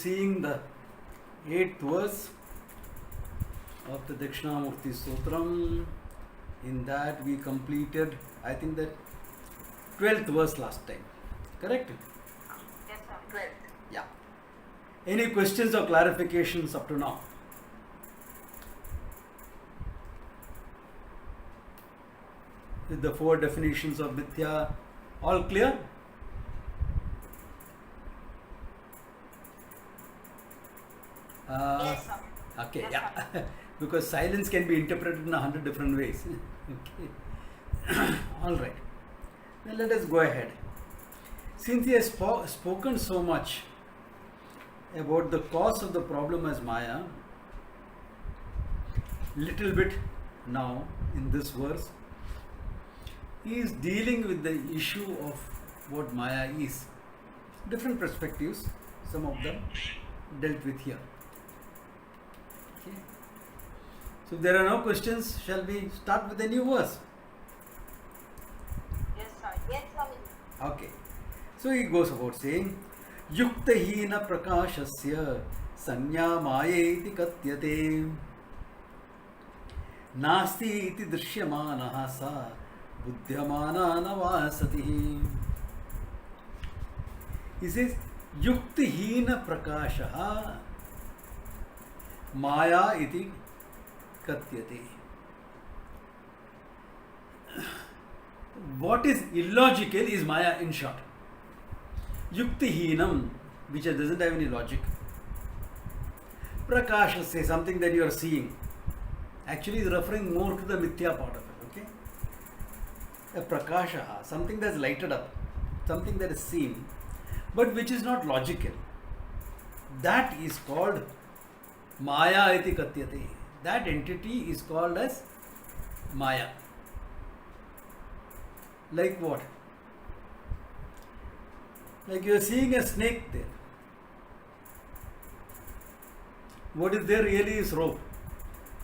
seeing the 8th verse of the Dakshinamurti Sutram. In that we completed, I think, the 12th verse last time. Correct? Yes, Swami. 12. Yeah. Any questions or clarifications up to now? With the 4 definitions of mithya, all clear? Yes, Swami. Okay, Yes, yeah. Swami. Because silence can be interpreted in 100 different ways. Okay. All right. Now let us go ahead. Since he has spoken so much about the cause of the problem as Maya, little bit now in this verse, he is dealing with the issue of what Maya is. Different perspectives, some of them dealt with here. Okay. So if there are no questions, shall we start with a new verse? Yes, Swami. Yes, Swami. Okay. So he goes about saying, Yuktahina prakashasya sanya mayeti katyate nasti iti drishyamanaha sa buddhyamana navasati. He says, Yuktahina prakashaha maya iti katyate. What is illogical is Maya in short. Yuktihinam, which doesn't have any logic. Prakasha says something that you are seeing. Actually is referring more to the mithya part of it. Okay? A prakasha, something that's lighted up, something that is seen, but which is not logical. That is called Maya iti katyate. That entity is called as Maya. Like what? Like you are seeing a snake there. What is there really is rope.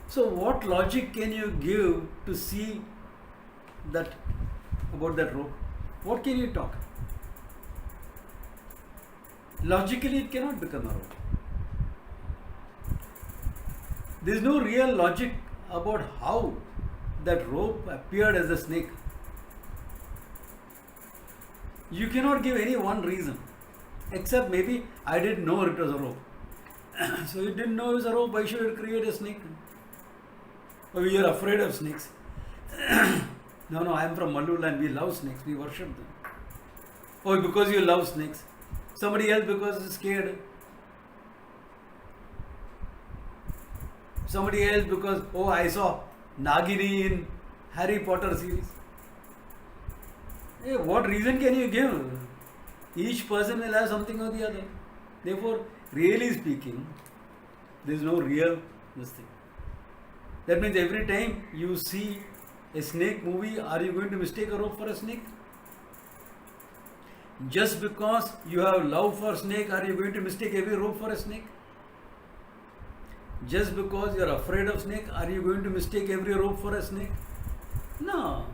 So what logic can you give to see that about that rope? What can you talk? Logically it cannot become a rope. There is no real logic about how that rope appeared as a snake. You cannot give any one reason, except maybe I didn't know it was a rope. So you didn't know it was a rope, why should you create a snake? Or you are afraid of snakes. No, I am from Malul and we love snakes, we worship them. Oh, because you love snakes. Somebody else because is scared. Somebody else because, oh, I saw Nagini in Harry Potter series. Hey, what reason can you give? Each person will have something or the other. Therefore, really speaking, there is no real this thing. That means every time you see a snake movie, are you going to mistake a rope for a snake? Just because you have love for snake, are you going to mistake every rope for a snake? Just because you are afraid of snake, are you going to mistake every rope for a snake? No.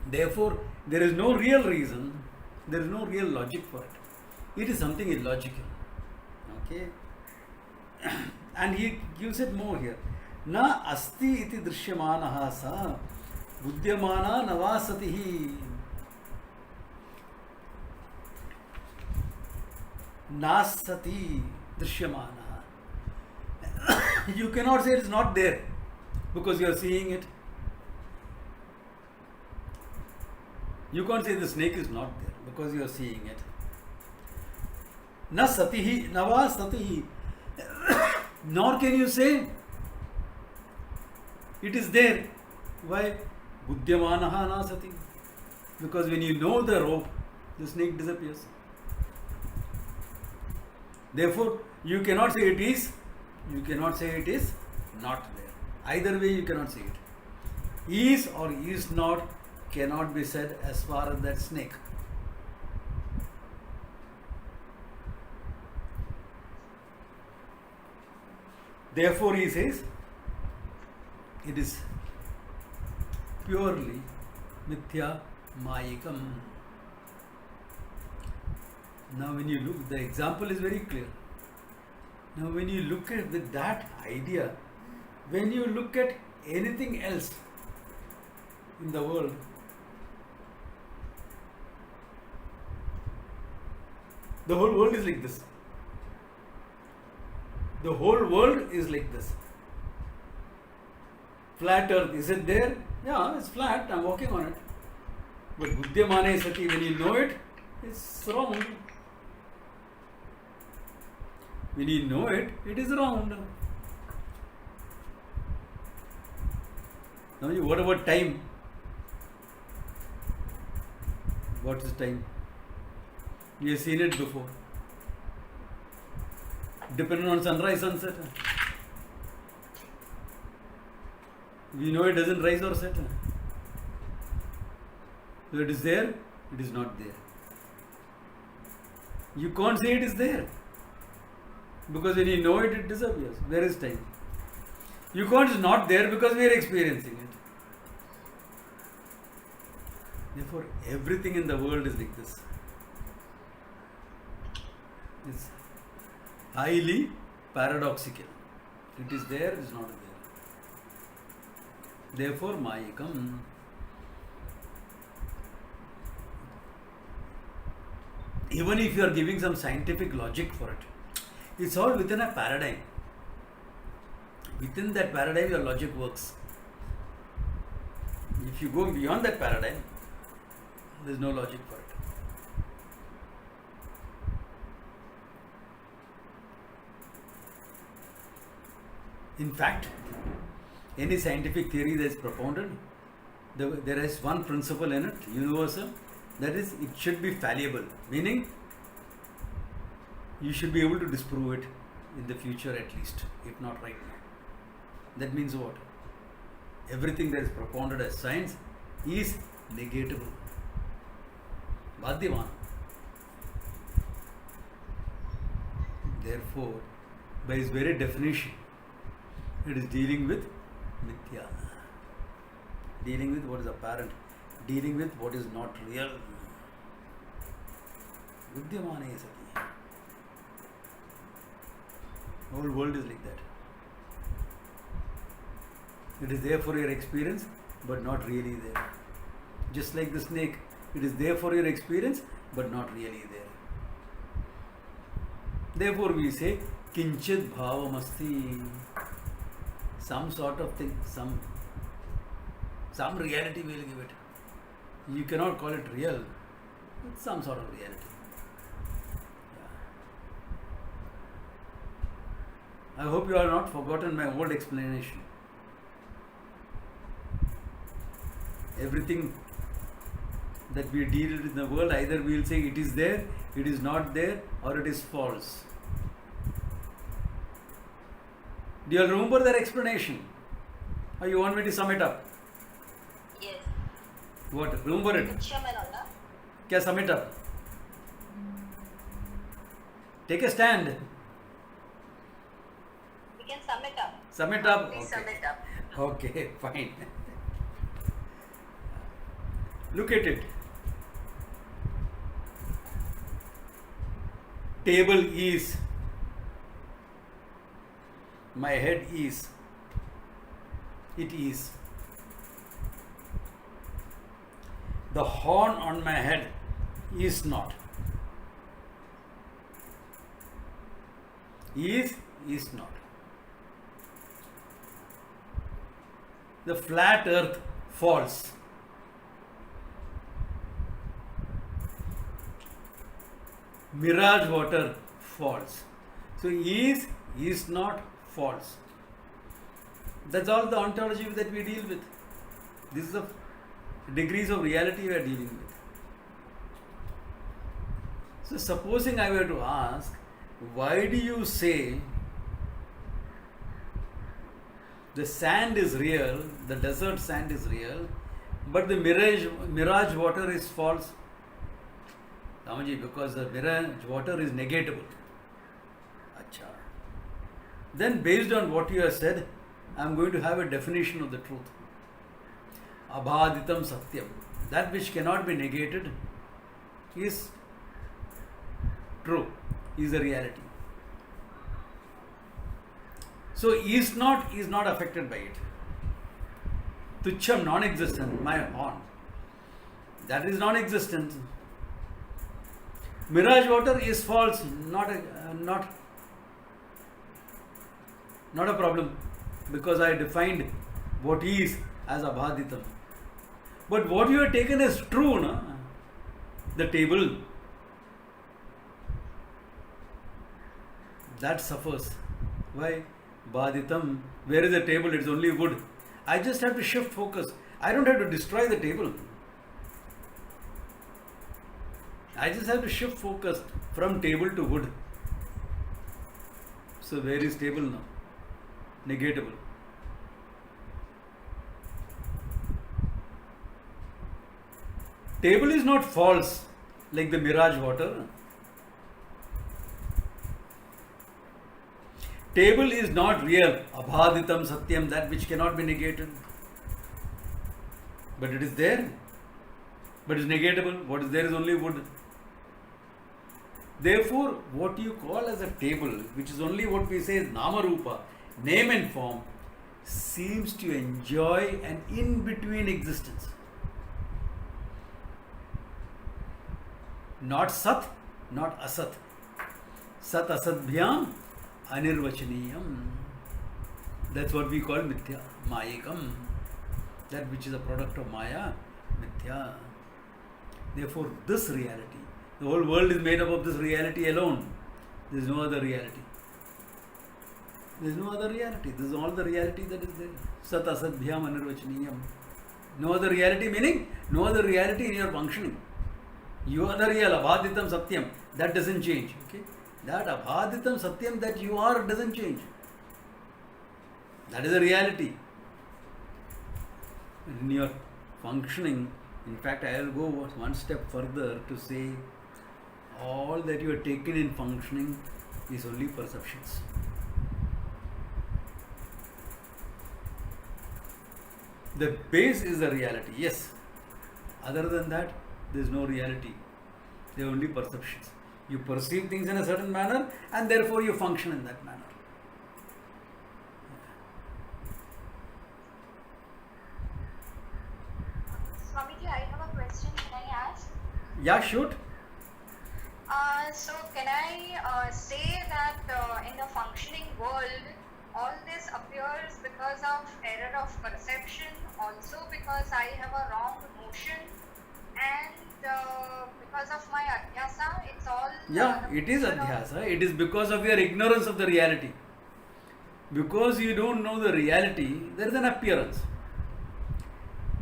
Therefore, there is no real reason, there is no real logic for it. It is something illogical. Okay? And he gives it more here. Na asti iti drishyamanaha sa buddhyamana navasatihi. Nasati drishyamana. You cannot say it is not there because you are seeing it. You can't say the snake is not there because you are seeing it. Na satihi, nava satihi. Nor can you say it is there. Why? Buddhyamanaha na sati. Because when you know the rope, the snake disappears. Therefore, you cannot say it is, you cannot say it is not there. Either way, you cannot say it. Is or is not cannot be said as far as that snake. Therefore, he says, it is purely mithya mayikam. Now when you look, the example is very clear. Now when you look at with that idea, when you look at anything else in the world, the whole world is like this. The whole world is like this. Flat earth, is it there? Yeah, it's flat, I'm working on it. But Buddhyamane Sati, when you know it, it's round. When you know it, it is round. Now, what about time? What is time? You have seen it before. Depending on sunrise, sunset. We know it doesn't rise or set. So it is there, it is not there. You can't say it is there. Because when you know it, it disappears. Where is time? You can't, it's not there because we are experiencing it. Therefore, everything in the world is like this. It's highly paradoxical. It is there, it is not there. Therefore, Mayikam. Even if you are giving some scientific logic for it, it's all within a paradigm. Within that paradigm, your logic works. If you go beyond that paradigm, there is no logic for it. In fact, any scientific theory that is propounded, there is one principle in it, universal, that is, it should be fallible, meaning you should be able to disprove it in the future at least, if not right now. That means what? Everything that is propounded as science is negatable. Badhyavan. Therefore, by its very definition, it is dealing with mithya. Dealing with what is apparent. Dealing with what is not real. Buddhyamane Sati. The whole world is like that. It is there for your experience, but not really there. Just like the snake, it is there for your experience, but not really there. Therefore we say, Kinchit Bhavamasti. Some sort of thing, some reality will give it. You cannot call it real, it's some sort of reality. Yeah. I hope you have not forgotten my old explanation. Everything that we deal with in the world, either we will say it is there, it is not there, or it is false. Do you all remember that explanation? Or you want me to sum it up? Yes. What? Remember it? Kya sum it up? Take a stand. We can sum it up. Sum it up? Please Okay. sum it up. Okay, fine. Look at it. Table is. My head is. It is. The horn on my head is not. Is not. The flat earth false. Mirage water false. So is not false. That's all the ontology that we deal with. This is the degrees of reality we are dealing with. So supposing I were to ask, why do you say the sand is real, the desert sand is real, but the mirage water is false? Ramaji, because the mirage water is negatable. Achha. Then based on what you have said, I am going to have a definition of the truth. Abhaditam Satyam. That which cannot be negated is true, is the reality. So is not affected by it. Tucham, non-existent, my horn. That is non-existent. Mirage water is false, not a problem, because I defined what is as abhaditam. But what you have taken as true, no? The table, that suffers. Why? Baditam. Where is the table? It's only wood. I just have to shift focus. I don't have to destroy the table. I just have to shift focus from table to wood. So where is table now? Negatable. Table is not false like the mirage water. Table is not real. Abhaditam satyam, that which cannot be negated. But it is there. But it is negatable. What is there is only wood. Therefore, what you call as a table, which is only what we say is Namarupa, name and form, seems to enjoy an in-between existence. Not Sat, not Asat. Sat Asatbhyam Anirvachaniyam. That's what we call Mithya, Mayikam. That which is a product of Maya, Mithya. Therefore, this reality, the whole world is made up of this reality alone. There is no other reality. There is no other reality. This is all the reality that is there. Sat Asatbhyam Anirvachaniyam. No other reality meaning no other reality in your functioning. You are the real Abhaditam Satyam. That doesn't change. Okay? That Abhaditam Satyam that you are doesn't change. That is a reality. In your functioning, in fact, I will go one step further to say all that you are taken in functioning is only perceptions. The base is the reality, yes. Other than that, there is no reality. They are only perceptions. You perceive things in a certain manner and therefore you function in that manner. Swamiji, I have a question. Can I ask? Yeah, shoot. So can I say that in the functioning world, all this appears because of error of perception, also because I have a wrong notion, and because of my adhyasa, it's all... Yeah, it is adhyasa. It is because of your ignorance of the reality. Because you don't know the reality, there is an appearance.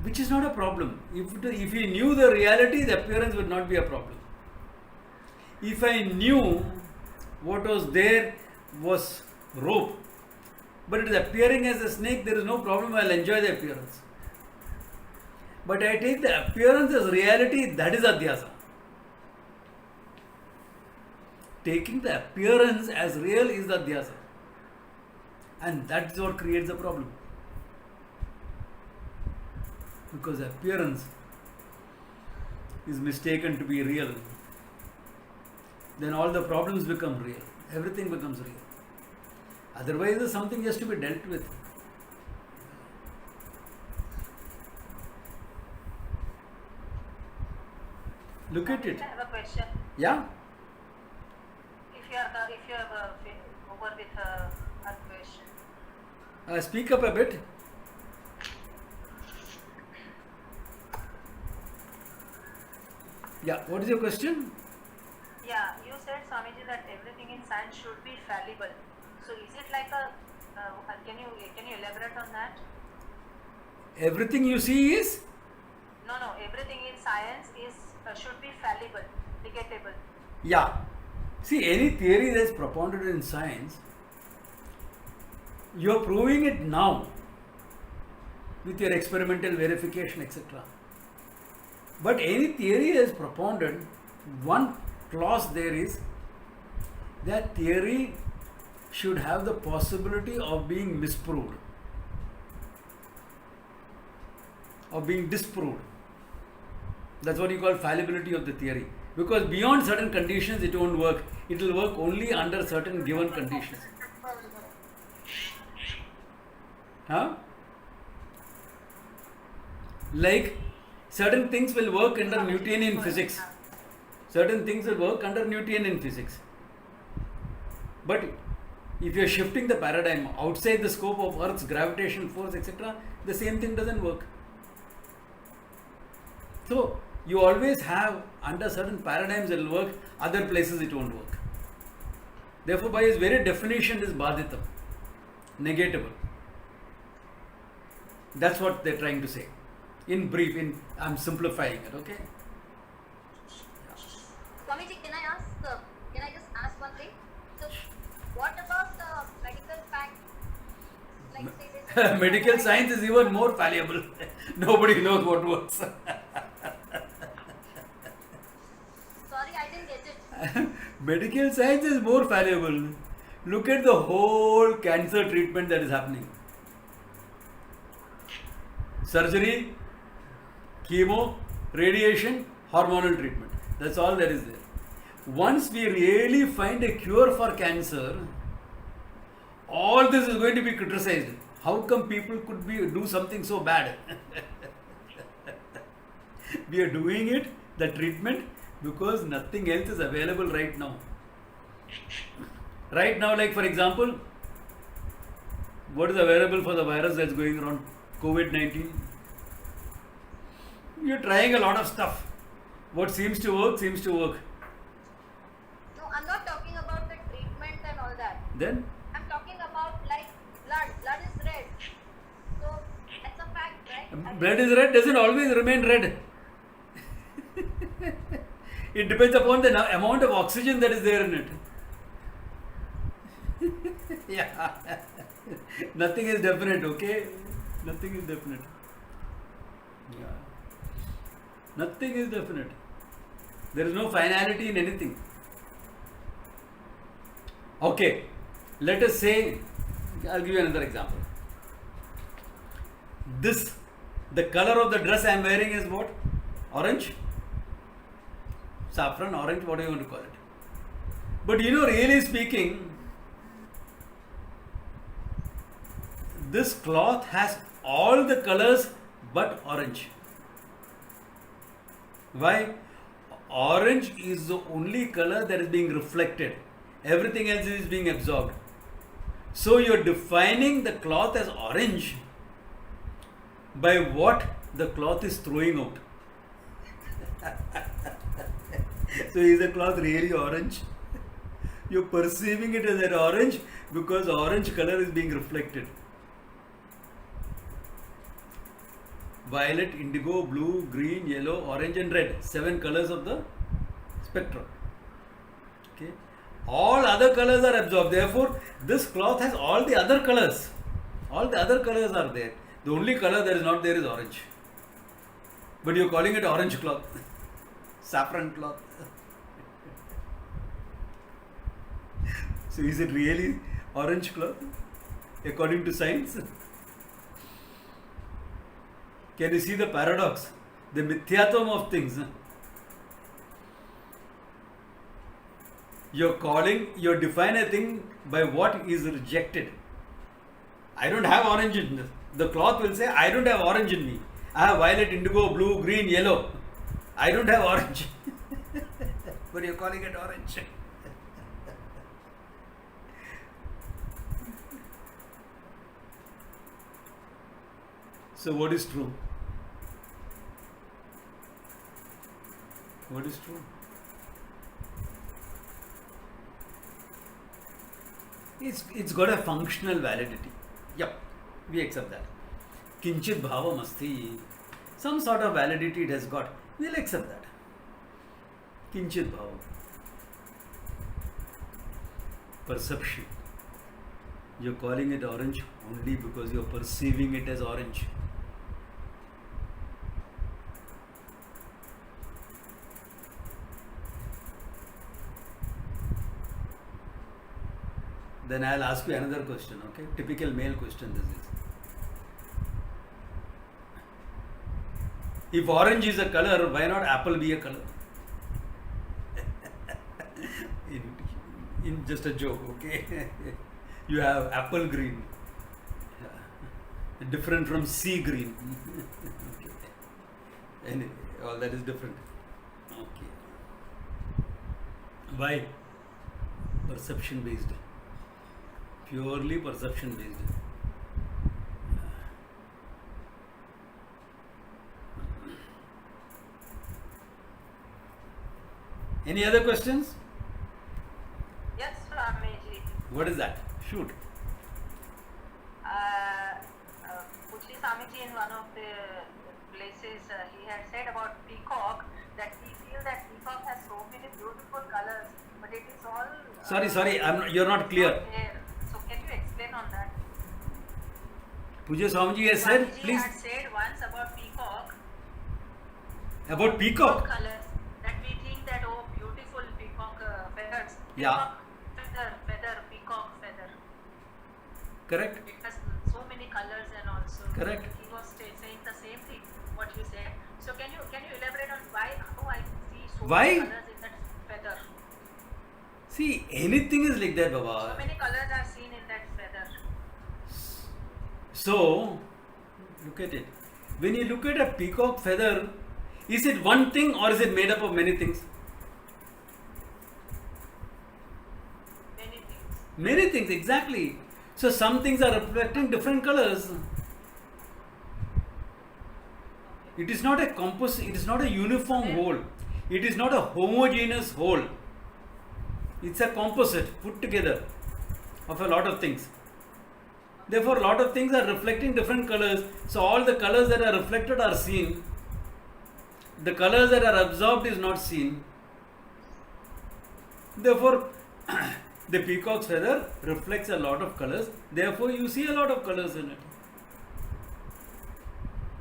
Which is not a problem. If you knew the reality, the appearance would not be a problem. If I knew what was there was rope, but it is appearing as a snake, there is no problem, I will enjoy the appearance. But I take the appearance as reality, that is adhyasa. Taking the appearance as real is the adhyasa. And that's what creates the problem. Because appearance is mistaken to be real. Then all the problems become real. Everything becomes real. Otherwise, there's something has to be dealt with. Look at it. I have a question. Yeah? If you have over with a question. Speak up a bit. Yeah, what is your question? Yeah, you said, Swamiji, that everything in science should be fallible. So is it like a? Can you elaborate on that? Everything you see is? No, everything in science is should be fallible, negatable. Yeah. See, any theory that is propounded in science, you are proving it now with your experimental verification, etc. But any theory that is propounded, one clause there is that theory should have the possibility of being misproved, of being disproved. That's what you call fallibility of the theory. Because beyond certain conditions it won't work. It will work only under certain given conditions. Huh? Like certain things will work under Newtonian physics. Certain things will work under Newtonian physics. But if you are shifting the paradigm outside the scope of Earth's gravitational force, etc., the same thing doesn't work. So you always have under certain paradigms it will work, other places it won't work. Therefore, by its very definition, it is badhitam, negatable. That's what they're trying to say. In brief, I'm simplifying it, okay? Swamiji, can I just ask one thing? So, what about the medical fact? Like, say, Medical science is even more fallible. Nobody knows what works. Sorry, I didn't get it. Medical science is more fallible. Look at the whole cancer treatment that is happening. Surgery, chemo, radiation, hormonal treatment. That's all there is there. Once we really find a cure for cancer, all this is going to be criticized. How come people could do something so bad? We are doing it, the treatment, because nothing else is available right now. Right now, like for example, what is available for the virus that's going around? COVID-19. You're trying a lot of stuff. What seems to work, seems to work. No, I'm not talking about the treatment and all that. Then? I'm talking about like blood. Blood is red. So that's a fact, right? Blood is red, doesn't always remain red. It depends upon the amount of oxygen that is there in it. Yeah. Nothing is definite, okay? Nothing is definite. Yeah. Nothing is definite. There is no finality in anything. Okay. Let us say, I'll give you another example. The color of the dress I am wearing is what? Orange? Saffron, orange, what do you want to call it? But really speaking, this cloth has all the colors but orange. Why? Orange is the only color that is being reflected. Everything else is being absorbed. So you're defining the cloth as orange by what the cloth is throwing out. So is the cloth really orange? You're perceiving it as an orange because orange color is being reflected. Violet, indigo, blue, green, yellow, orange and red. 7 colors of the spectrum. Okay. All other colors are absorbed. Therefore, this cloth has all the other colors. All the other colors are there. The only color that is not there is orange. But you're calling it orange cloth. Saffron cloth. So is it really orange cloth? According to science? Can you see the paradox? The mithyatvam of things. You're define a thing by what is rejected. I don't have orange in this. The cloth will say, I don't have orange in me. I have violet, indigo, blue, green, yellow. I don't have orange. But you're calling it orange. So what is true? What is true? It's got a functional validity. Yep, we accept that. Kinchit bhavam asti. Some sort of validity it has got. We'll accept that. Kinchit bhavam. Perception. You're calling it orange only because you're perceiving it as orange. Then I'll ask you another question, okay? Typical male question this is. If orange is a color, why not apple be a color? in just a joke, okay? You have apple green, different from sea green. Okay. Anyway, all that is different. Okay. Why? Perception based. Purely perception based. Any other questions? Yes, Swamiji. What is that? Shoot. Puchli Swamiji in one of the places he had said about peacock that he feels that peacock has so many beautiful colors, but it is all. Sorry, you're not clear. There. So can you explain on that? Puja Swamiji has said, Swamiji please. had said once about peacock. About peacock. Colors that we think that oh beautiful peacock feathers. Yeah. Peacock feather. Correct. It has so many colors and also. Correct. He was saying the same thing what you said. So can you elaborate on how I see so Why? many colors in that feather? See, anything is like that, So Baba. many colors are seen in that feather. So, look at it. When you look at a peacock feather, is it one thing or is it made up of many things? Many things. Many things, exactly. So some things are reflecting different colors. It is not a composite, it is not a uniform whole. It is not a homogeneous whole. It's a composite put together of a lot of things. Therefore, a lot of things are reflecting different colors. So all the colors that are reflected are seen. The colors that are absorbed is not seen. Therefore, the peacock's feather reflects a lot of colors. Therefore, you see a lot of colors in it.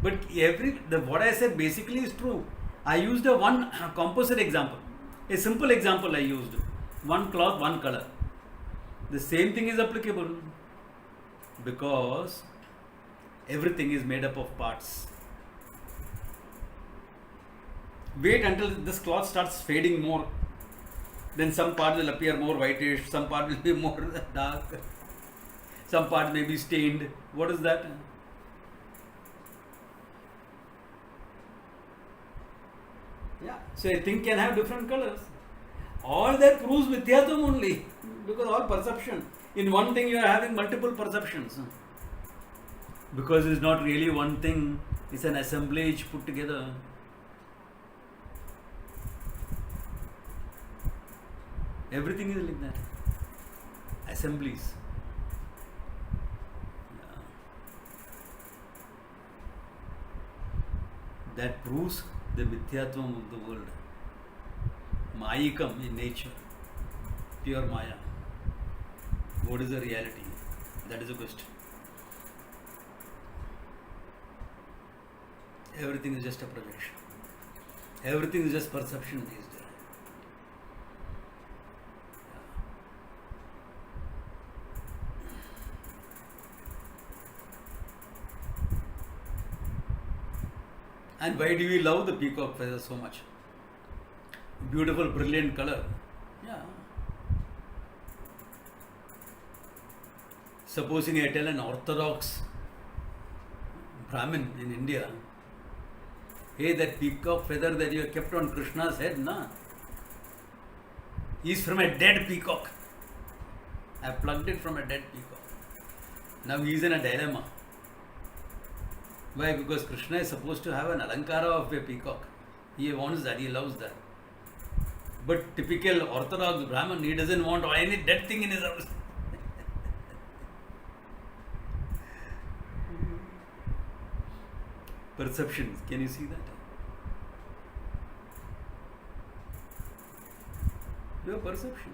But what I said basically is true. I used a one composite example. A simple example I used. One cloth, one color. The same thing is applicable because everything is made up of parts. Wait until this cloth starts fading more. Then some part will appear more whitish, some part will be more dark, some part may be stained. What is that? Yeah, so a thing can have different colors. All that proves Vidyatam only, because all perception. In one thing you are having multiple perceptions. Because it's not really one thing, it's an assemblage put together. Everything is like that. Assemblies. Yeah. That proves the Mithyatvam of the world. Mayikam in nature. Pure Maya. What is the reality? That is the question. Everything is just a projection. Everything is just perception these days. And why do we love the peacock feather so much? Beautiful, brilliant color. Yeah. Supposing I tell an Orthodox Brahmin in India, hey, that peacock feather that you have kept on Krishna's head, na? He's from a dead peacock. I plugged it from a dead peacock. Now he's in a dilemma. Why? Because Krishna is supposed to have an alankara of a peacock. He wants that, he loves that. But typical Orthodox Brahmin, he doesn't want any dead thing in his house. Perceptions, can you see that? Your perception.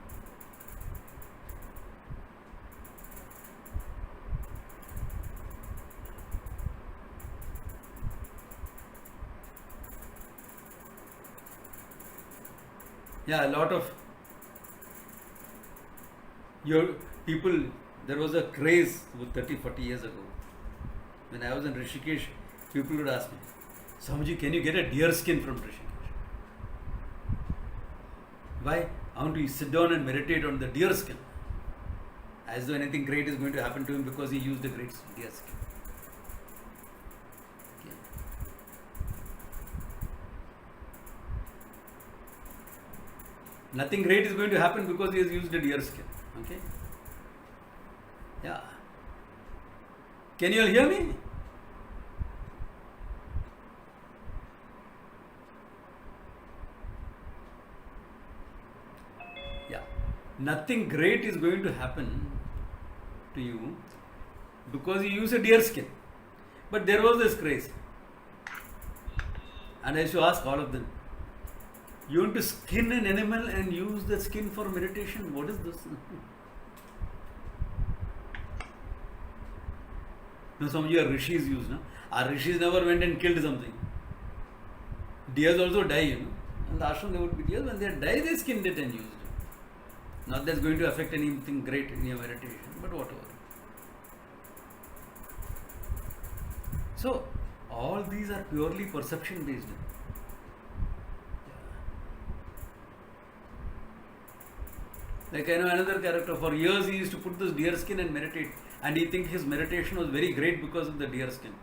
Yeah, a lot of your people, there was a craze 30-40 years ago. When I was in Rishikesh, people would ask me, Swamiji, can you get a deer skin from Rishikesh? Why? I want to sit down and meditate on the deer skin. As though anything great is going to happen to him because he used a great deer skin. Okay. Nothing great is going to happen because he has used a deer skin. Okay. Yeah. Can you all hear me? Yeah. Nothing great is going to happen to you because you use a deer skin. But there was this craze. And I used to ask all of them, you want to skin an animal and use the skin for meditation? What is this? Now some of your rishis use, no? Our rishis never went and killed something. Deers also die, you know. In the ashram there would be deers. When they die, they skinned it and used it. Not that's going to affect anything great in your meditation, but whatever. So, all these are purely perception based. Like I know another character, for years he used to put this deer skin and meditate, and he think his meditation was very great because of the deer skin.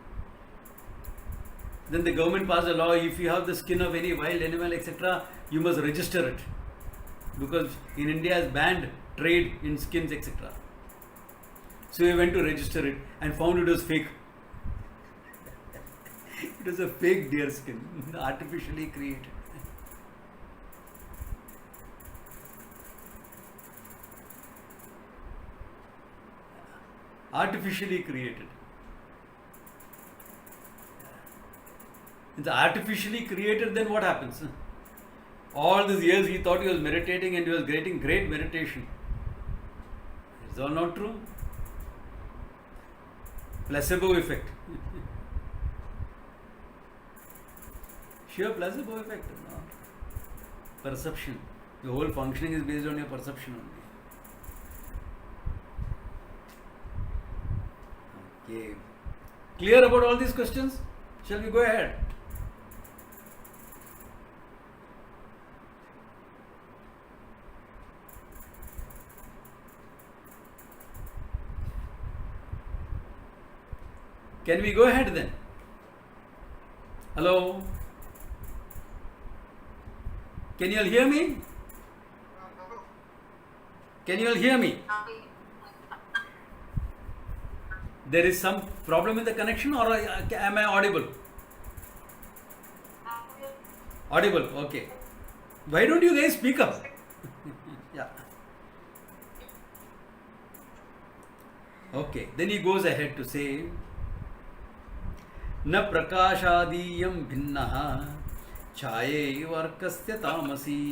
Then the government passed a law, if you have the skin of any wild animal, etc., you must register it. Because in India has banned trade in skins, etc. So he went to register it and found it was fake. It was a fake deer skin, artificially created. Artificially created. It's artificially created, then what happens? All these years he thought he was meditating and he was getting great meditation. It's all not true. Placebo effect. Sheer placebo effect. No. Perception. The whole functioning is based on your perception only. Okay. Clear about all these questions? Shall we go ahead? Can we go ahead then? Hello? Can you all hear me? Can you all hear me? There is some problem in the connection, or am I audible? Audible, okay. Why don't you guys speak up? Yeah. Okay, then he goes ahead to say, न प्रकाशादीयं भिन्नः छायैव अर्कस्य तामसी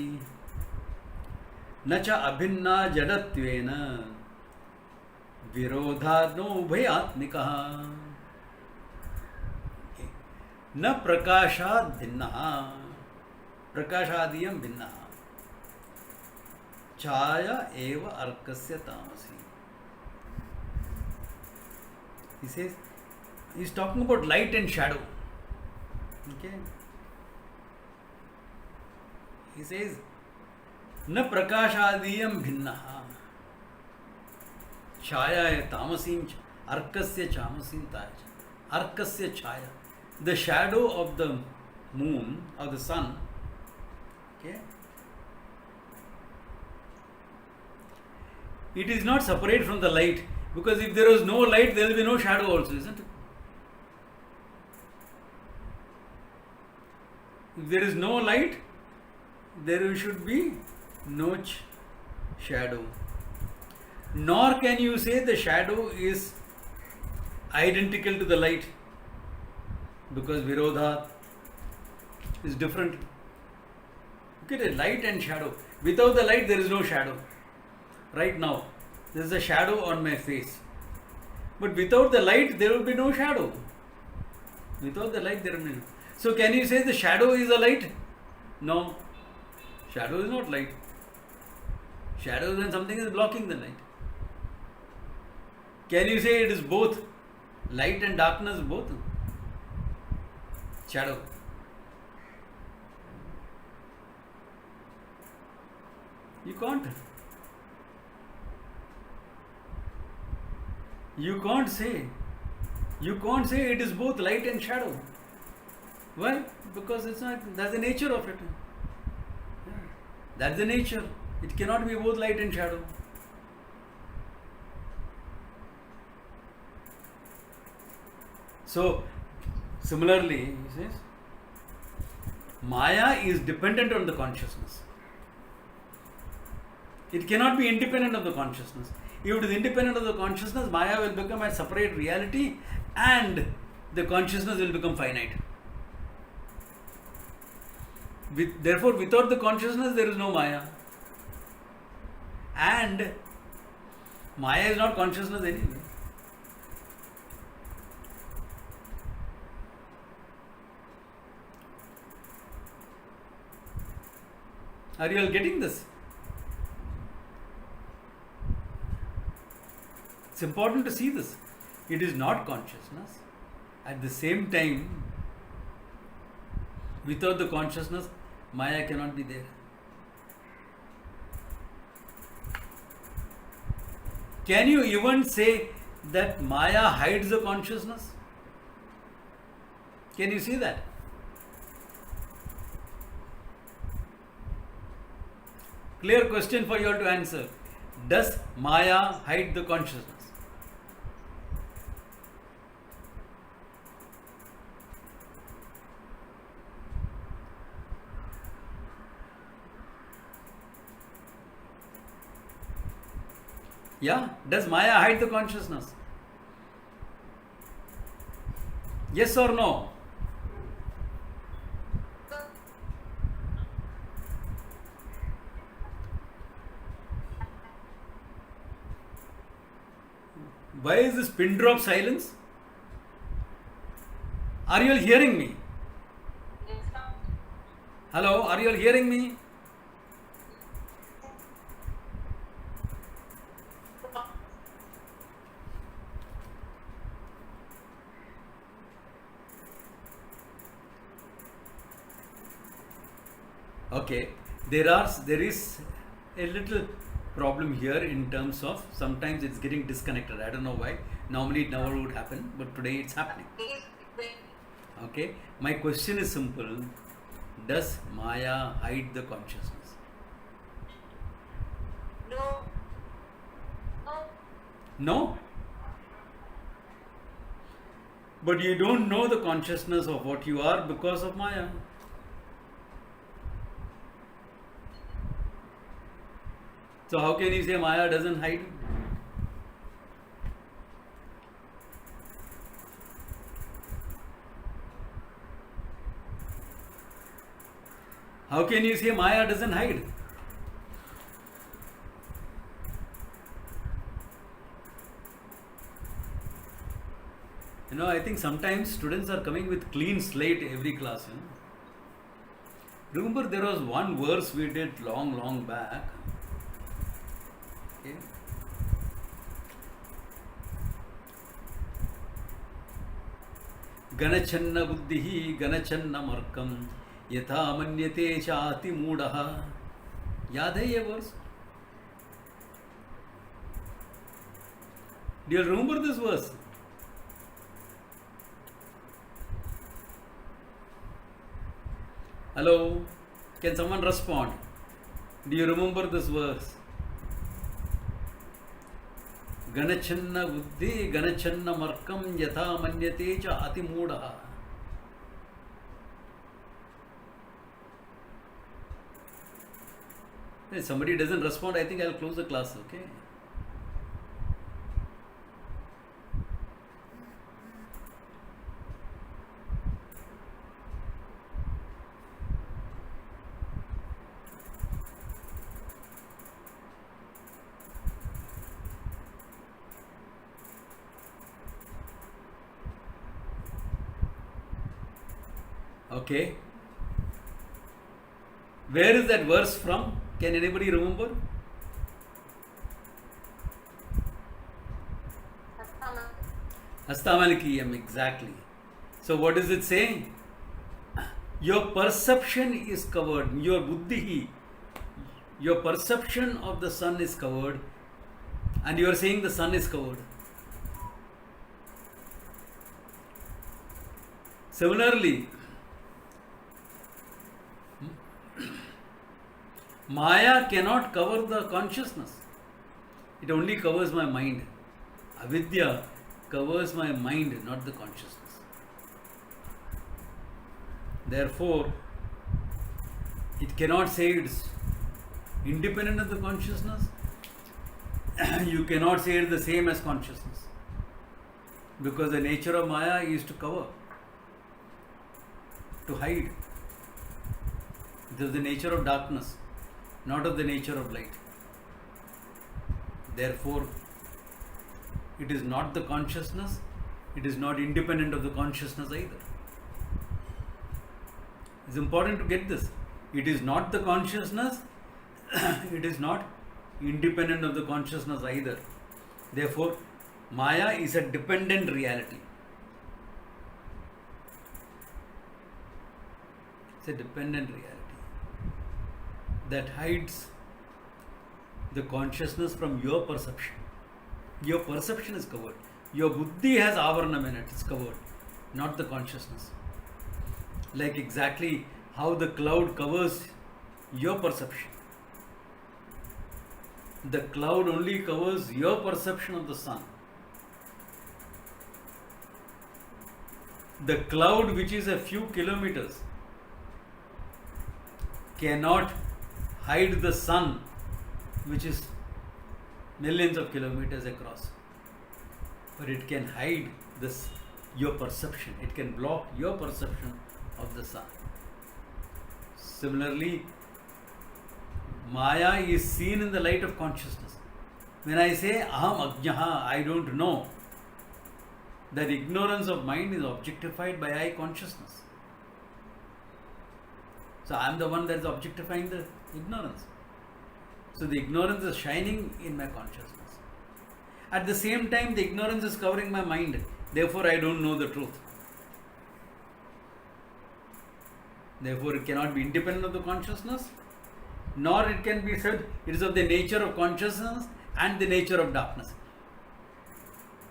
न च अभिन्ना जडत्वेन विरोधादुभयात्मिकः न प्रकाशात् भिन्नः प्रकाशादीयं भिन्नः छाया एव अर्कस्य तामसी. He says, he's talking about light and shadow. Okay. He says, न प्रकाशादीयं भिन्नः छाया तामसीं अर्कस्य चामसीं ताज. Arkasya chaya, the shadow of the moon or the sun. Okay. It is not separate from the light, because if there is no light, there will be no shadow also, isn't it? If there is no light, there should be no shadow. Nor can you say the shadow is identical to the light, because virodha is different. Look at it, light and shadow. Without the light, there is no shadow. Right now, there is a shadow on my face. But without the light, there will be no shadow. Without the light, there will be no. So can you say the shadow is a light? No. Shadow is not light. Shadow is when something is blocking the light. Can you say it is both? Light and darkness both? Shadow. You can't. You can't say. You can't say it is both light and shadow. Why? Because it's not. That's the nature of it. Yeah. That's the nature. It cannot be both light and shadow. So, similarly, he says, Maya is dependent on the consciousness. It cannot be independent of the consciousness. If it is independent of the consciousness, Maya will become a separate reality and the consciousness will become finite. Therefore, without the consciousness, there is no Maya. And Maya is not consciousness anyway. Are you all getting this? It's important to see this. It is not consciousness. At the same time, without the consciousness, Maya cannot be there. Can you even say that Maya hides the consciousness? Can you see that? Clear question for you all to answer. Does Maya hide the consciousness? Yeah? Does Maya hide the consciousness? Yes or no? Why is this pin drop silence? Are you all hearing me? Hello, are you all hearing me? Okay, there is a little problem here in terms of sometimes it's getting disconnected. I don't know why. Normally it never would happen, but today it's happening. Okay, my question is simple. Does Maya hide the consciousness? No. No. No? But you don't know the consciousness of what you are because of Maya. So how can you say Maya doesn't hide? How can you say Maya doesn't hide? I think sometimes students are coming with clean slate every class. Remember there was one verse we did long back. Okay. Ganachanna buddhihi ganachanna markam yatha manyate chati moodaha. Yaad hai ye verse? Do you remember this verse? Hello? Can someone respond? Do you remember this verse? Ganachanna buddhi ganachanna markam yatha manyate cha ati moodaha. If somebody doesn't respond, I think I'll close the class, okay? Okay. Where is that verse from? Can anybody remember? Hastamalakiyam, exactly. So what does it say? Your perception is covered, your buddhi, your perception of the sun is covered, and you are saying the sun is covered. Similarly, Maya cannot cover the consciousness. It only covers my mind. Avidya covers my mind, not the consciousness. Therefore, it cannot say it's independent of the consciousness. You cannot say it's the same as consciousness. Because the nature of Maya is to cover, to hide. It is the nature of darkness, not of the nature of light. Therefore, it is not the consciousness, it is not independent of the consciousness either. It's important to get this. It is not the consciousness, it is not independent of the consciousness either. Therefore, Maya is a dependent reality. It's a dependent reality that hides the consciousness from your perception. Your perception is covered. Your buddhi has avaranam in it, it's covered, not the consciousness. Like exactly how the cloud covers your perception. The cloud only covers your perception of the sun. The cloud, which is a few kilometers, cannot hide the sun, which is millions of kilometers across. But it can hide this, your perception. It can block your perception of the sun. Similarly, Maya is seen in the light of consciousness. When I say aham ajnaha, I don't know, that ignorance of mind is objectified by I consciousness. So I am the one that is objectifying the ignorance. So the ignorance is shining in my consciousness. At the same time, the ignorance is covering my mind. Therefore, I don't know the truth. Therefore, it cannot be independent of the consciousness, nor it can be said it is of the nature of consciousness and the nature of darkness.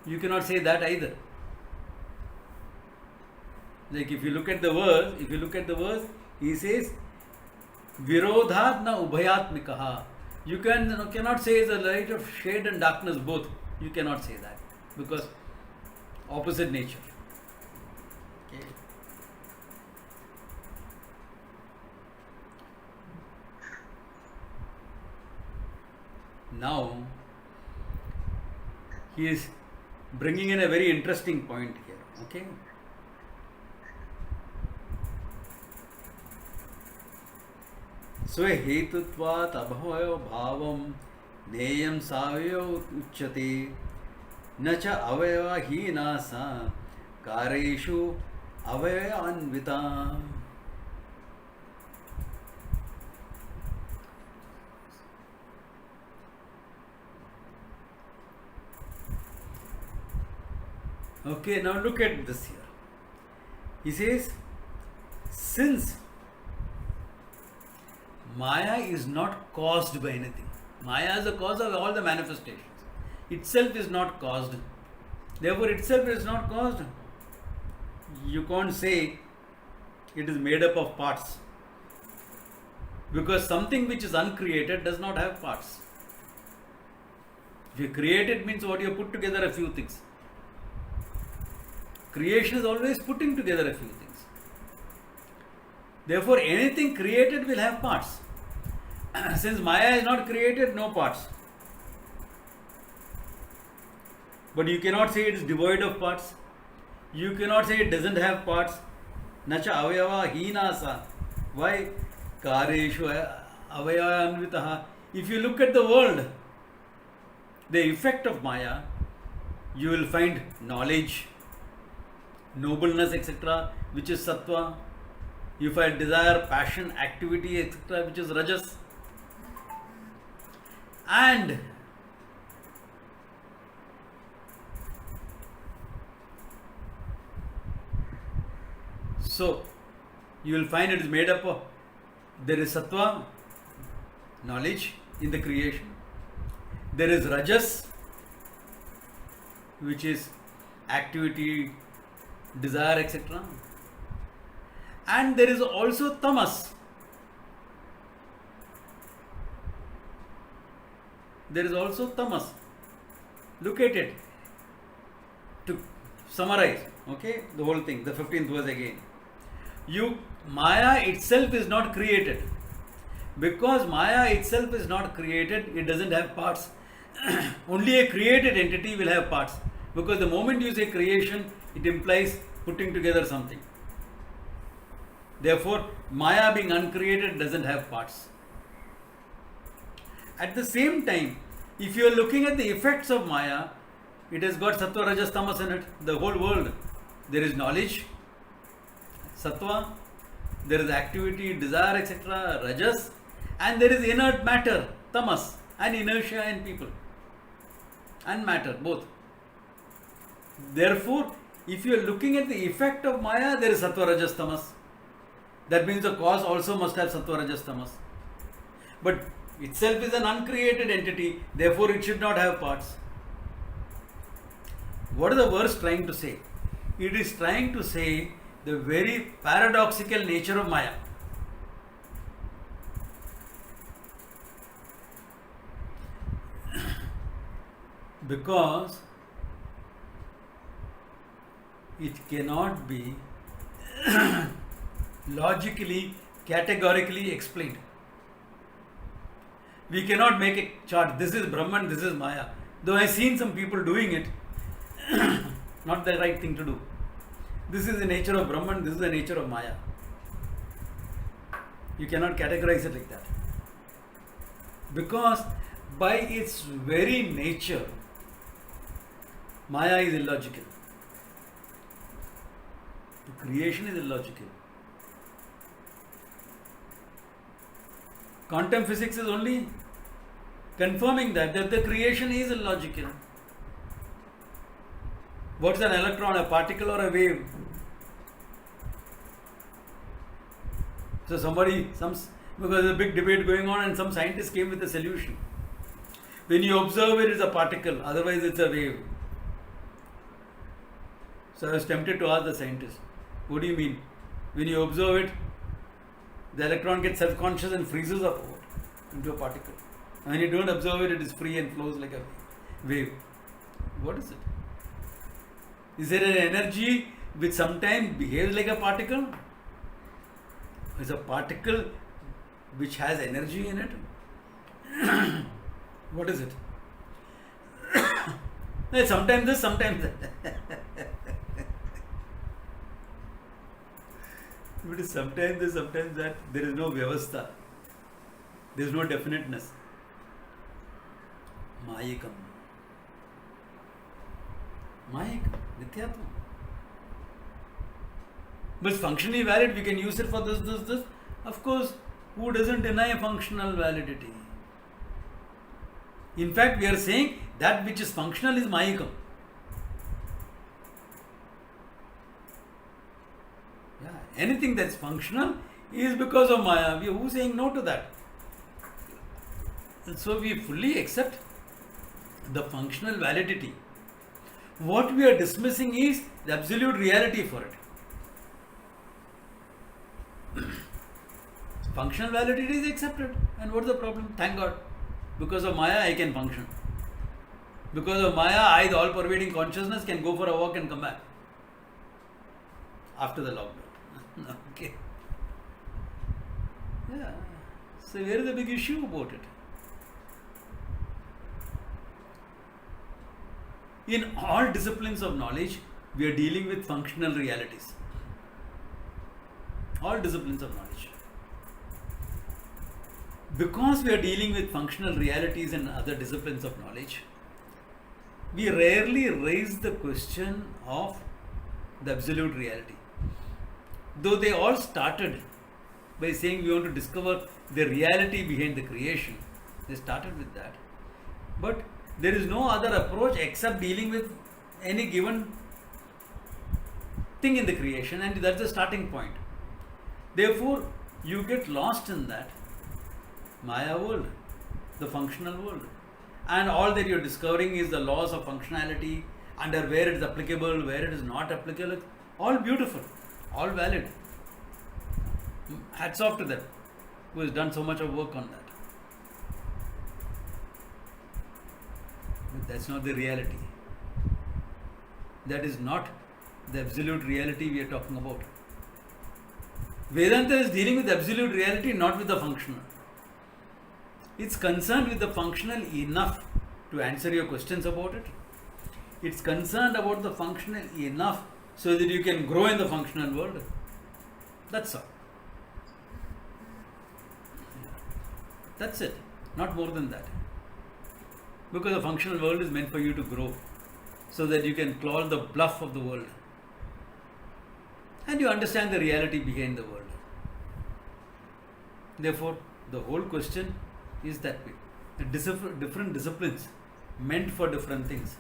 You cannot say that either. Like if you look at the verse, he says, Virodhat na ubhayatmikaha. You cannot say it's a light of shade and darkness both. You cannot say that because opposite nature. Okay. Now, he is bringing in a very interesting point here. Okay. स्वेहेतुत्वात् अभवयो भावं नेयं सावयो उच्यते न च अवयवहीना सा कार्येषु अवयवान्विता. Okay, now look at this here. He says, since Maya is not caused by anything. Maya is the cause of all the manifestations. Itself is not caused. Therefore, itself is not caused. You can't say it is made up of parts. Because something which is uncreated does not have parts. If you create it means what you put together a few things. Creation is always putting together a few things. Therefore, anything created will have parts. Since Maya is not created, no parts. But you cannot say it is devoid of parts. You cannot say it doesn't have parts. Nacha avayava hinasa. Why? Kareshu avayava anvitaha. If you look at the world, the effect of Maya, you will find knowledge, nobleness, etc., which is sattva. You find desire, passion, activity, etc., which is rajas. And so you will find it is made up of, there is sattva, knowledge in the creation. There is Rajas, which is activity, desire, etc. And there is also Tamas. There is also Tamas. Look at it. To summarize, okay, the whole thing, the 15th verse again. Maya itself is not created. Because Maya itself is not created, it doesn't have parts. Only a created entity will have parts. Because the moment you say creation, it implies putting together something. Therefore, Maya being uncreated doesn't have parts. At the same time, if you are looking at the effects of Maya, it has got Sattva, Rajas, Tamas in it, the whole world. There is knowledge, Sattva, there is activity, desire, etc., Rajas, and there is inert matter, Tamas, and inertia in people, and matter, both. Therefore, if you are looking at the effect of Maya, there is Sattva, Rajas, Tamas. That means the cause also must have Sattva, Rajas, Tamas. But itself is an uncreated entity, therefore it should not have parts. What is the verse trying to say? It is trying to say the very paradoxical nature of Maya. Because it cannot be logically, categorically explained. We cannot make a chart. This is Brahman, this is Maya. Though I have seen some people doing it, not the right thing to do. This is the nature of Brahman, this is the nature of Maya. You cannot categorize it like that. Because by its very nature, Maya is illogical. The creation is illogical. Quantum physics is only confirming that the creation is illogical. What's an electron, a particle or a wave? So because there's a big debate going on and some scientists came with a solution. When you observe it, it's a particle, otherwise it's a wave. So I was tempted to ask the scientist, what do you mean? When you observe it, the electron gets self-conscious and freezes up into a particle. When you don't observe it, it is free and flows like a wave. What is it? Is there an energy which sometimes behaves like a particle? Is a particle which has energy in it? What is it? Sometimes this, sometimes that. It is sometimes this, sometimes that. There is no vyavastha. There is no definiteness. Mayikam. Mayikam. Nithyatvam. But it's functionally valid. We can use it for this. Of course, who doesn't deny functional validity? In fact, we are saying that which is functional is Mayikam. Yeah, anything that's functional is because of Maya. Who is saying no to that? And so we fully accept the functional validity. What we are dismissing is the absolute reality for it. Functional validity is accepted. And what's the problem? Thank God. Because of Maya, I can function. Because of Maya, I, the all-pervading consciousness, can go for a walk and come back. After the lockdown. Okay. Yeah. So where is the big issue about it? In all disciplines of knowledge, we are dealing with functional realities. All disciplines of knowledge. Because we are dealing with functional realities in other disciplines of knowledge, we rarely raise the question of the absolute reality. Though they all started by saying we want to discover the reality behind the creation. They started with that. But there is no other approach except dealing with any given thing in the creation, and that's the starting point. Therefore, you get lost in that. Maya world, the functional world. And all that you're discovering is the laws of functionality, under where it is applicable, where it is not applicable. All beautiful, all valid. Hats off to them who has done so much of work on that. But that's not the reality. That is not the absolute reality we are talking about. Vedanta is dealing with absolute reality, not with the functional. It's concerned with the functional enough to answer your questions about it. It's concerned about the functional enough so that you can grow in the functional world. That's all. That's it. Not more than that. Because the functional world is meant for you to grow so that you can claw the bluff of the world. And you understand the reality behind the world. Therefore, the whole question is that way. Different disciplines meant for different things.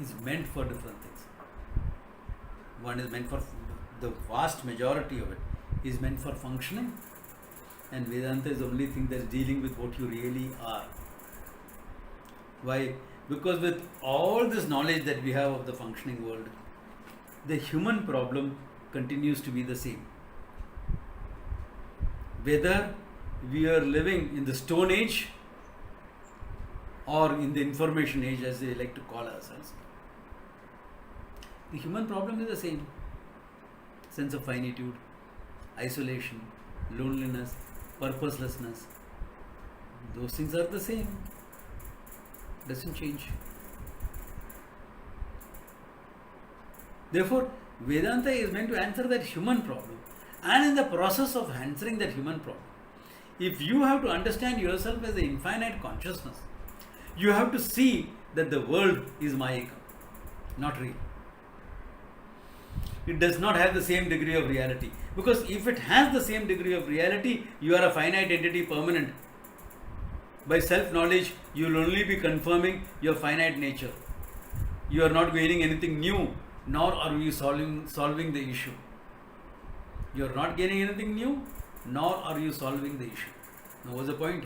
Is meant for different things. One is meant for, the vast majority of it is meant for functioning, and Vedanta is the only thing that is dealing with what you really are. Why? Because with all this knowledge that we have of the functioning world, the human problem continues to be the same. Whether we are living in the Stone Age or in the Information Age, as they like to call ourselves, the human problem is the same. Sense of finitude, isolation, loneliness, purposelessness. Those things are the same. Doesn't change. Therefore, Vedanta is meant to answer that human problem. And in the process of answering that human problem, if you have to understand yourself as an infinite consciousness, you have to see that the world is Mayika, not real. It does not have the same degree of reality. Because if it has the same degree of reality, you are a finite entity, permanent. By self-knowledge, you will only be confirming your finite nature. You are not gaining anything new, nor are you solving the issue. You are not gaining anything new, nor are you solving the issue. Now, what's the point?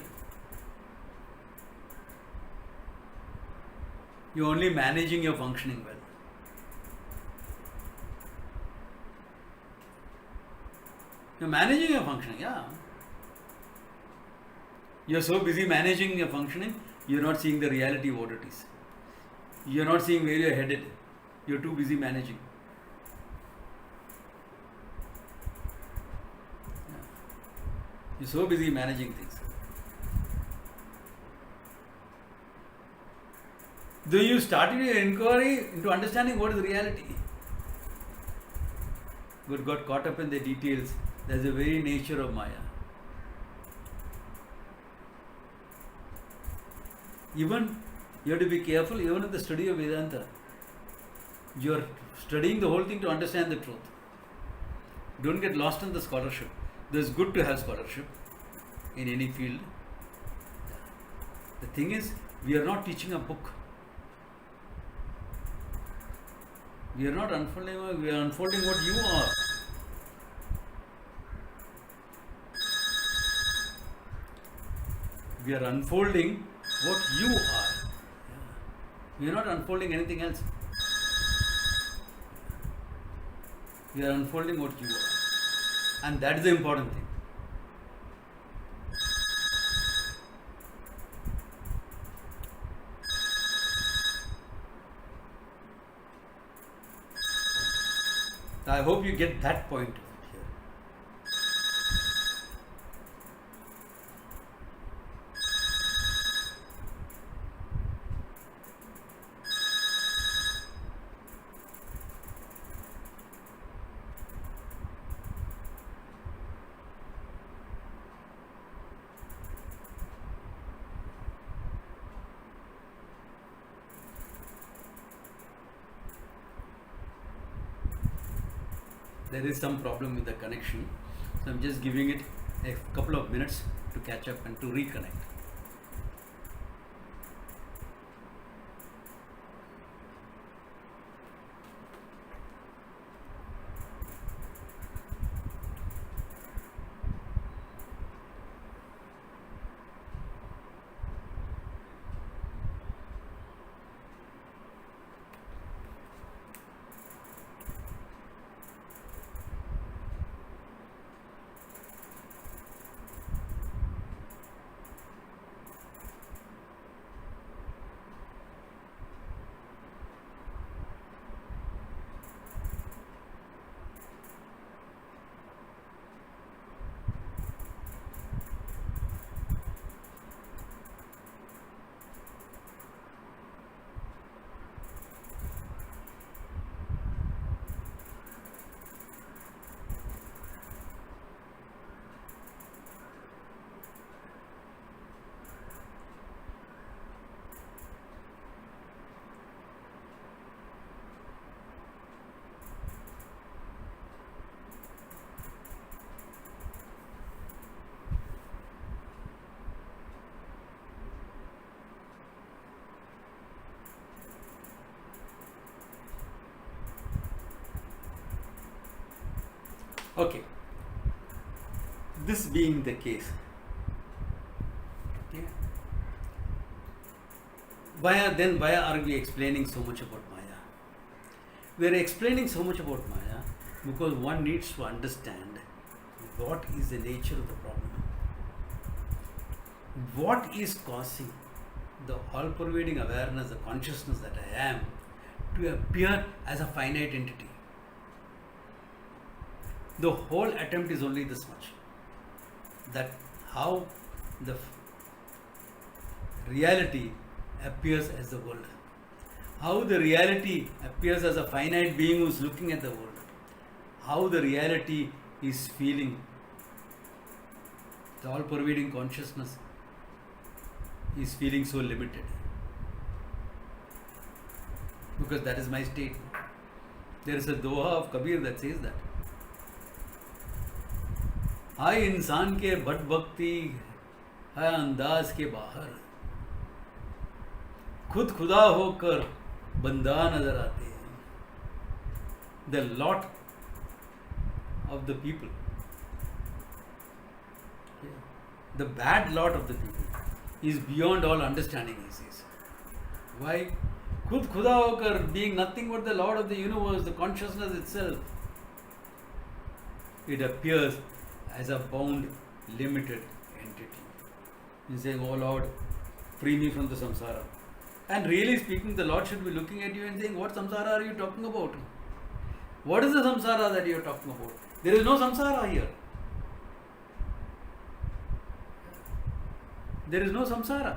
You're only managing your functioning well. You're managing your functioning, yeah. You're so busy managing your functioning, you're not seeing the reality of what it is. You're not seeing where you're headed. You're too busy managing. Yeah. You're so busy managing things. Though you started your inquiry into understanding what is reality, but got caught up in the details. That's the very nature of Maya. Even you have to be careful, even in the study of Vedanta, you are studying the whole thing to understand the truth. Don't get lost in the scholarship. It's good to have scholarship in any field. The thing is, we are not teaching a book. We are not unfolding, we are unfolding what you are. We are unfolding what you are. We are not unfolding anything else. We are unfolding what you are. And that is the important thing. I hope you get that point of it here. There is some problem with the connection, so I'm just giving it a couple of minutes to catch up and to reconnect. Okay. This being the case, okay, why are we explaining so much about Maya? We are explaining so much about Maya because one needs to understand what is the nature of the problem. What is causing the all-pervading awareness, the consciousness that I am, to appear as a finite entity? The whole attempt is only this much, that how the reality appears as the world, how the reality appears as a finite being who is looking at the world, how the reality is feeling, the all-pervading consciousness is feeling so limited, because that is my state. There is a doha of Kabir that says that हाय इंसान के बद भक्ति है अंदाज के बाहर, खुद खुदा होकर बंदा नजर आते हैं. The lot of the people, the bad lot of the people is beyond all understanding, he says. Why? खुद खुदा होकर, being nothing but the Lord of the universe, the consciousness itself, it appears as a bound, limited entity. He's saying, oh Lord, free me from the samsara. And really speaking, the Lord should be looking at you and saying, what samsara are you talking about? What is the samsara that you are talking about? There is no samsara here. There is no samsara.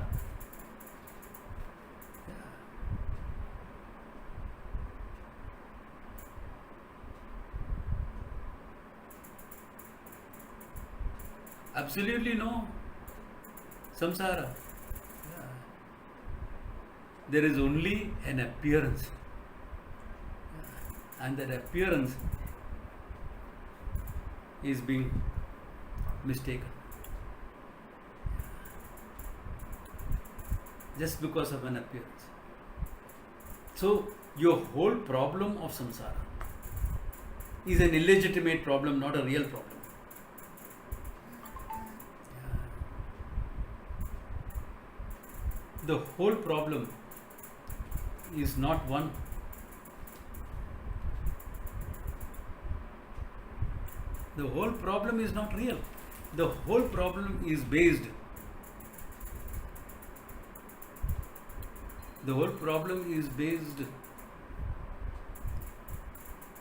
Absolutely no samsara. There is only an appearance, and that appearance is being mistaken just because of an appearance. So your whole problem of samsara is an illegitimate problem, not a real problem. The whole problem is not one. The whole problem is not real. The whole problem is based. The whole problem is based.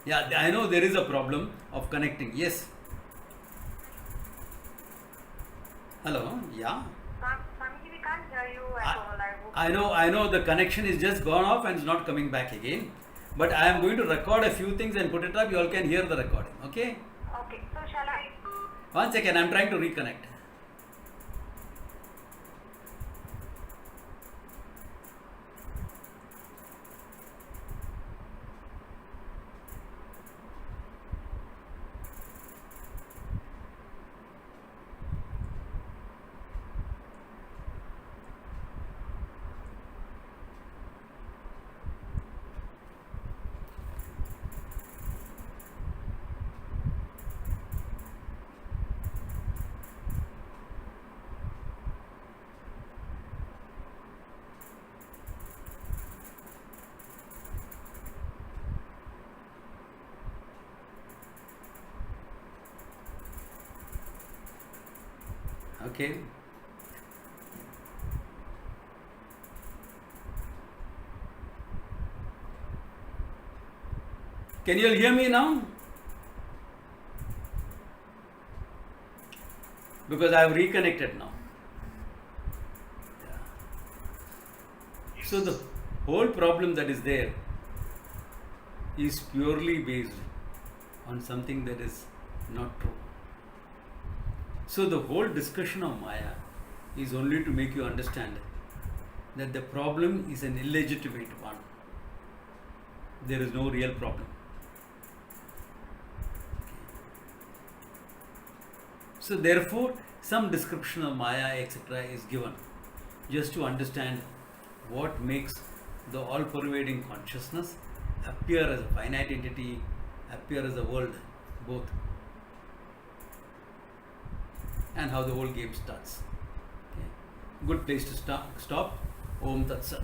Yeah, I know there is a problem of connecting. Yes. Hello. Yeah. Swamiji, we can't hear you at all. I know the connection is just gone off and is not coming back again. But I am going to record a few things and put it up. You all can hear the recording. Okay? Okay, so shall I? 1 second, I am trying to reconnect. Okay. Can you all hear me now? Because I have reconnected now. Yeah. So the whole problem that is there is purely based on something that is not true. So the whole discussion of Maya is only to make you understand that the problem is an illegitimate one. There is no real problem. So therefore, some description of Maya, etc. is given just to understand what makes the all-pervading consciousness appear as a finite entity, appear as a world, both. and how the whole game starts. Okay. Good place to stop. Om Tat Sat.